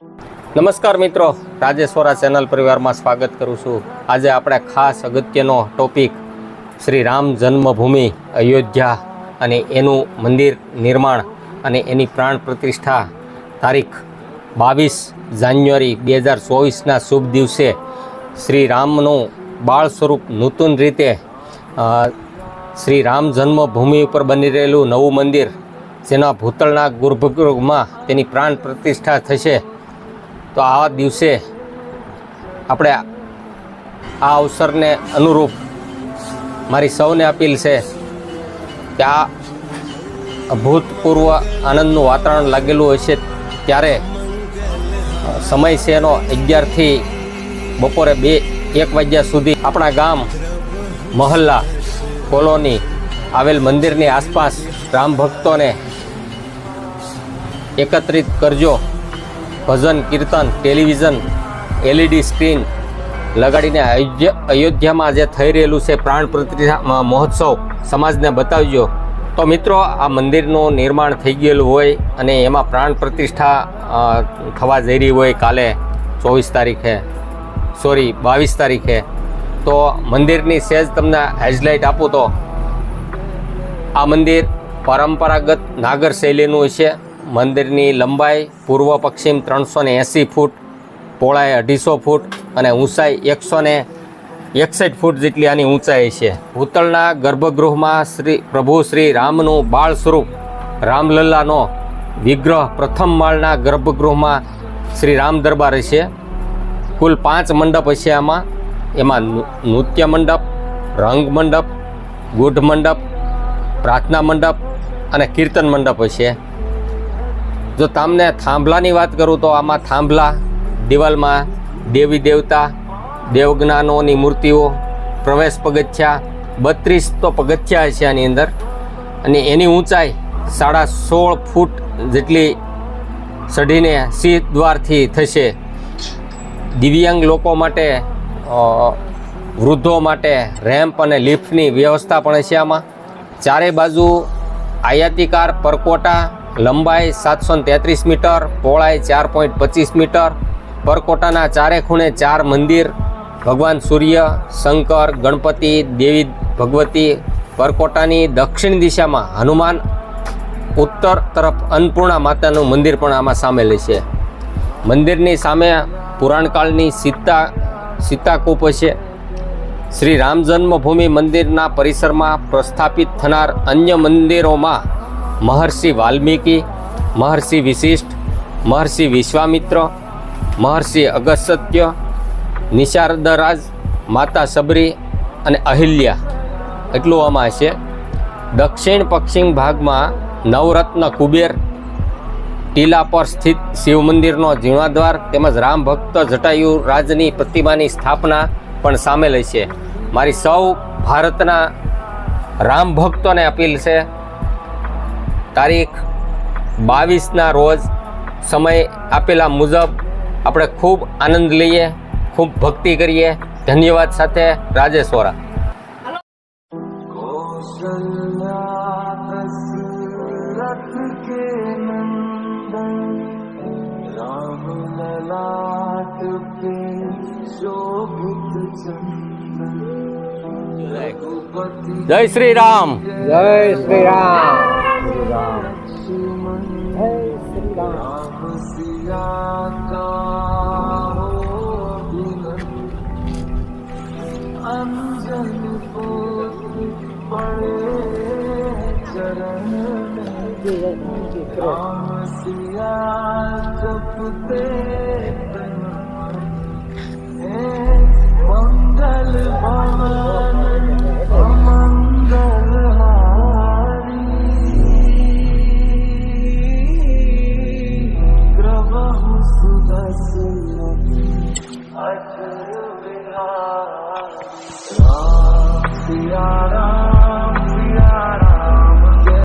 નમસ્કાર મિત્રો, રાજેશ્વરા ચેનલ પરિવારમાં સ્વાગત કરું છું। આજે આપણે ખાસ અગત્યનો ટોપિક શ્રી રામ જન્મભૂમિ અયોધ્યા અને એનું મંદિર નિર્માણ અને એની પ્રાણ પ્રતિષ્ઠા તારીખ 22 જાન્યુઆરી 2024ના શુભ દિવસે શ્રી રામનું બાળ સ્વરૂપ નૂતન રીતે શ્રી રામ જન્મભૂમિ ઉપર બની રહેલું નવું મંદિર, જેના ભૂતળના ગર્ભગૃહમાં તેની પ્રાણ પ્રતિષ્ઠા થશે। તો આ દિવસે આપણે આ અવસરને અનુરૂપ મારી સૌને અપીલ છે કે આ અભૂતપૂર્વ આનંદનું વાતાવરણ લાગેલું હશે ત્યારે સમય છે એનો 11 થી બપોરે 1 વાગ્યા સુધી આપણા ગામ, મહલ્લા, કોલોની આવેલ મંદિરની આસપાસ રામ ભક્તોને એકત્રિત કરજો। ભજન, કીર્તન, ટેલિવિઝન, LED સ્ક્રીન લગાડીને અયોધ્યામાં જે થઈ રહેલું છે પ્રાણ પ્રતિષ્ઠા મહોત્સવ સમાજને બતાવજો। તો મિત્રો, આ મંદિરનું નિર્માણ થઈ ગયેલું હોય અને એમાં પ્રાણ પ્રતિષ્ઠા થવા જઈ રહી હોય કાલે 22 તારીખે, તો મંદિરની સહેજ તમને હાઇલાઇટ આપું તો આ મંદિર પરંપરાગત નાગર શૈલીનું છે। મંદિરની લંબાઈ પૂર્વ પશ્ચિમ 380 ફૂટ, પહોળાઈ 250 ફૂટ અને ઊંચાઈ 161 ફૂટ જેટલી આની ઊંચાઈ છે। ભૂતળના ગર્ભગૃહમાં પ્રભુ શ્રી રામનું બાળ સ્વરૂપ રામલલ્લાનો વિગ્રહ પ્રથમ માળના ગર્ભગૃહમાં શ્રી રામ દરબાર છે। કુલ 5 મંડપ હશે એમાં નૃત્ય મંડપ, રંગ મંડપ, ગૂઢ મંડપ, પ્રાર્થના મંડપ અને કીર્તન મંડપ હશે। જો તમને થાંભલાની વાત કરું તો આમાં થાંભલા, દિવાલમાં દેવી દેવતા, દેવજ્ઞાનોની મૂર્તિઓ, પ્રવેશ પગથિયા 32 તો પગથિયા છે આની અંદર, અને એની ઊંચાઈ 16.5 ફૂટ જેટલી ચઢીને સિંહ દ્વારથી થશે। દિવ્યાંગ લોકો માટે, વૃદ્ધો માટે રેમ્પ અને લિફ્ટની વ્યવસ્થા પણ છે આમાં। ચારે બાજુ આયાતીકાર પરકોટા, લંબાઈ 733 મીટર, પહોળાઈ 4.25 મીટર, પરકોટાના ચારે ખૂણે 4 મંદિર, ભગવાન સૂર્ય, શંકર, ગણપતિ, દેવી ભગવતી, પરકોટાની દક્ષિણ દિશામાં હનુમાન, ઉત્તર તરફ અન્નપૂર્ણા માતાનું મંદિર પણ આમાં સામેલ છે। મંદિરની સામે પુરાણકાળની સીતાકૂપ છે। શ્રી રામ જન્મભૂમિ મંદિરના પરિસરમાં પ્રસ્થાપિત થનાર અન્ય મંદિરોમાં મહર્ષિ વાલ્મીકી, મહર્ષિ વિશિષ્ટ, મહર્ષિ વિશ્વામિત્ર, મહર્ષિ અગસ્ત્ય, નિષાદરાજ, માતા સબરી અને અહિલ્યા એટલું આમાં છે। દક્ષિણ પશ્ચિમ ભાગમાં નવરત્ન કુબેર, ટીલા પર સ્થિત શિવ મંદિરનો જીર્ણોદ્વાર તેમજ રામ ભક્ત જટાયુ રાજની પ્રતિમાની સ્થાપના પણ સામેલ છે। મારી સૌ ભારતના રામ ભક્તોને અપીલ છે, તારીખ 22ના રોજ સમય આપેલા મુજબ આપણે ખૂબ આનંદ લઈએ, ખૂબ ભક્તિ કરીએ। ધન્યવાદ સાથે રાજેશ્વરા। જય શ્રી રામ, જય શ્રી રામ, मंगल भवन अमंगलहारी, प्रभु सुदर्शन अचर